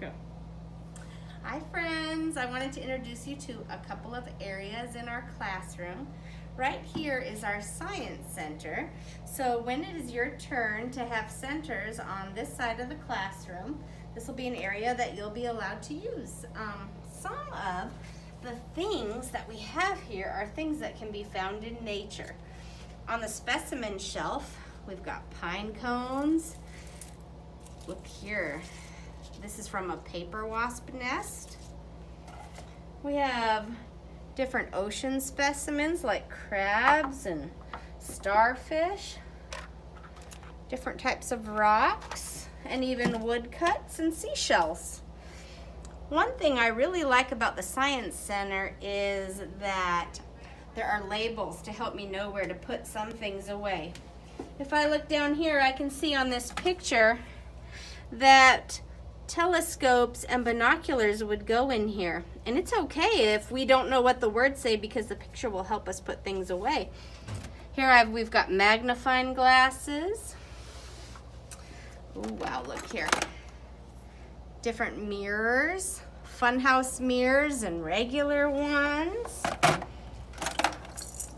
Go. Hi friends, I wanted to introduce you to a couple of areas in our classroom. Right here is our science center. So when it is your turn to have centers on this side of the classroom, this will be an area that you'll be allowed to use. Some of the things that we have here are things that can be found in nature. On the specimen shelf, we've got pine cones. Look here. This is from a paper wasp nest. We have different ocean specimens like crabs and starfish, different types of rocks, and even woodcuts and seashells. One thing I really like about the Science Center is that there are labels to help me know where to put some things away. If I look down here, I can see on this picture that telescopes and binoculars would go in here. And it's okay if we don't know what the words say because the picture will help us put things away. Here we've got magnifying glasses. Oh wow, look here. Different mirrors, funhouse mirrors and regular ones.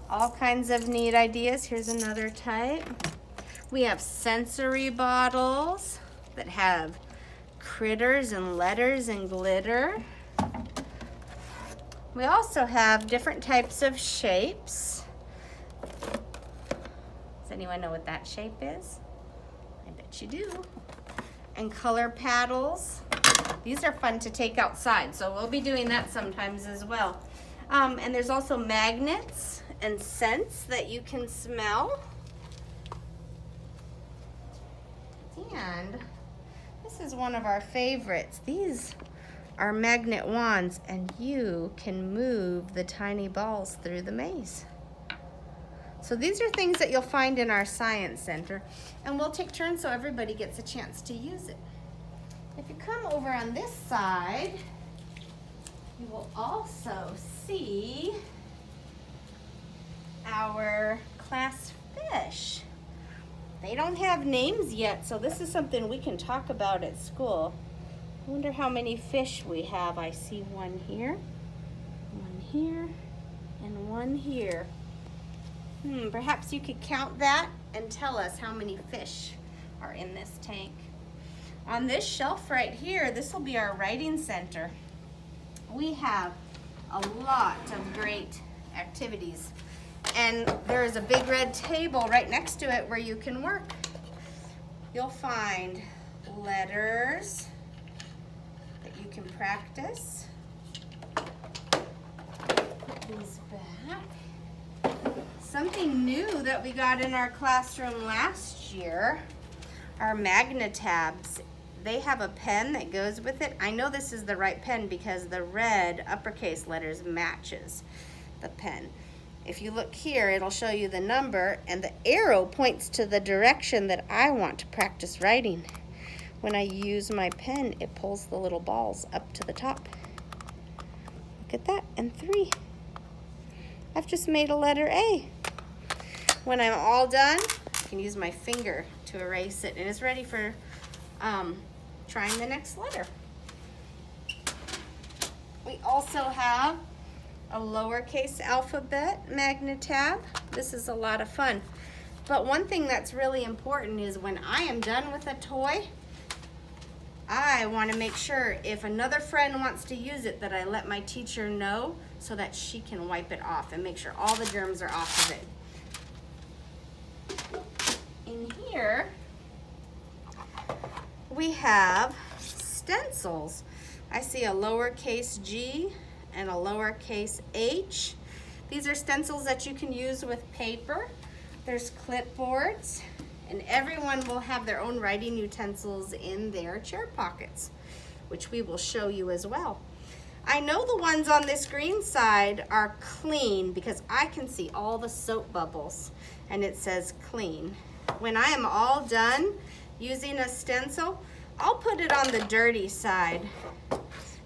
All kinds of neat ideas. Here's another type. We have sensory bottles that have critters and letters and glitter. We also have different types of shapes. Does anyone know what that shape is? I bet you do. And color paddles. These are fun to take outside, so we'll be doing that sometimes as well. And there's also magnets and scents that you can smell. And this is one of our favorites. These are magnet wands, and you can move the tiny balls through the maze. So these are things that you'll find in our Science Center, and we'll take turns so everybody gets a chance to use it. If you come over on this side, you will also see our class fish. They don't have names yet, so this is something we can talk about at school. I wonder how many fish we have. I see one here, and one here. Perhaps you could count that and tell us how many fish are in this tank. On this shelf right here, this will be our writing center. We have a lot of great activities. And there is a big red table right next to it where you can work. You'll find letters that you can practice. Put these back. Something new that we got in our classroom last year are Magnetabs. They have a pen that goes with it. I know this is the right pen because the red uppercase letters matches the pen. If you look here, it'll show you the number, and the arrow points to the direction that I want to practice writing. When I use my pen, it pulls the little balls up to the top. Look at that, and 3. I've just made a letter A. When I'm all done, I can use my finger to erase it, and it's ready for trying the next letter. We also have a lowercase alphabet Magnetab. This is a lot of fun. But one thing that's really important is when I am done with a toy, I want to make sure if another friend wants to use it that I let my teacher know so that she can wipe it off and make sure all the germs are off of it. In here, we have stencils. I see a lowercase g and a lowercase h. These are stencils that you can use with paper. There's clipboards, and everyone will have their own writing utensils in their chair pockets, which we will show you as well. I know the ones on this green side are clean because I can see all the soap bubbles, and it says clean. When I am all done using a stencil, I'll put it on the dirty side.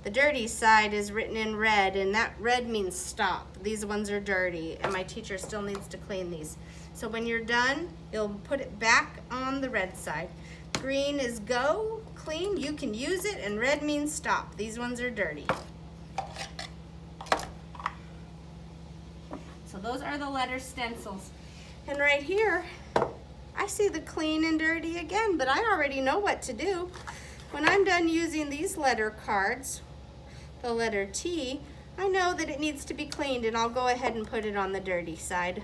The dirty side is written in red, and that red means stop. These ones are dirty, and my teacher still needs to clean these. So when you're done, you'll put it back on the red side. Green is go, clean, you can use it, and red means stop. These ones are dirty. So those are the letter stencils. And right here, I see the clean and dirty again, but I already know what to do. When I'm done using these letter cards, the letter T, I know that it needs to be cleaned, and I'll go ahead and put it on the dirty side.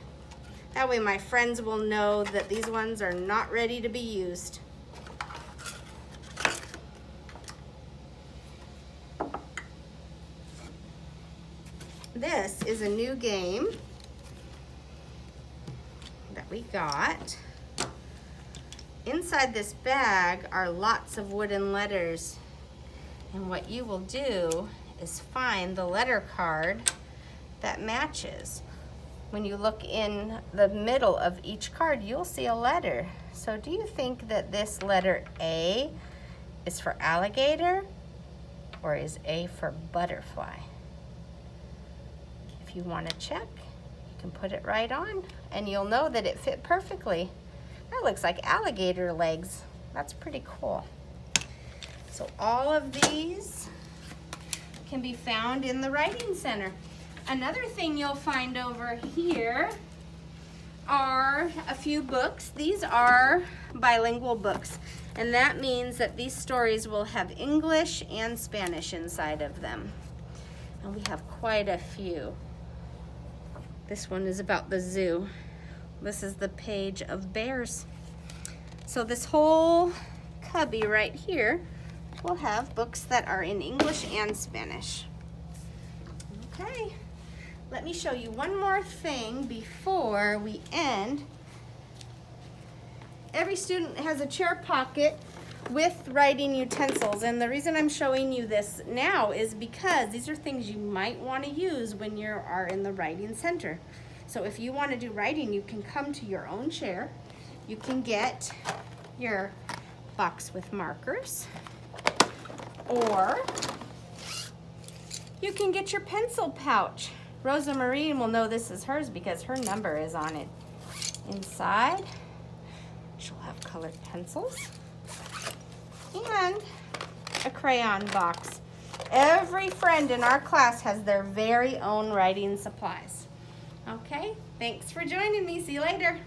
That way my friends will know that these ones are not ready to be used. This is a new game that we got. Inside this bag are lots of wooden letters. And what you will do is find the letter card that matches. When you look in the middle of each card, you'll see a letter. So do you think that this letter A is for alligator, or is A for butterfly? If you want to check, you can put it right on, and you'll know that it fit perfectly. That looks like alligator legs. That's pretty cool. So all of these can be found in the Writing Center. Another thing you'll find over here are a few books. These are bilingual books, and that means that these stories will have English and Spanish inside of them. And we have quite a few. This one is about the zoo. This is the page of bears. So this whole cubby right here will have books that are in English and Spanish. Okay, let me show you one more thing before we end. Every student has a chair pocket with writing utensils, and the reason I'm showing you this now is because these are things you might want to use when you are in the Writing Center. So if you want to do writing, you can come to your own chair. You can get your box with markers, or you can get your pencil pouch. Rosa Marie will know this is hers because her number is on it. Inside, she'll have colored pencils and a crayon box. Every friend in our class has their very own writing supplies. Okay, thanks for joining me. See you later.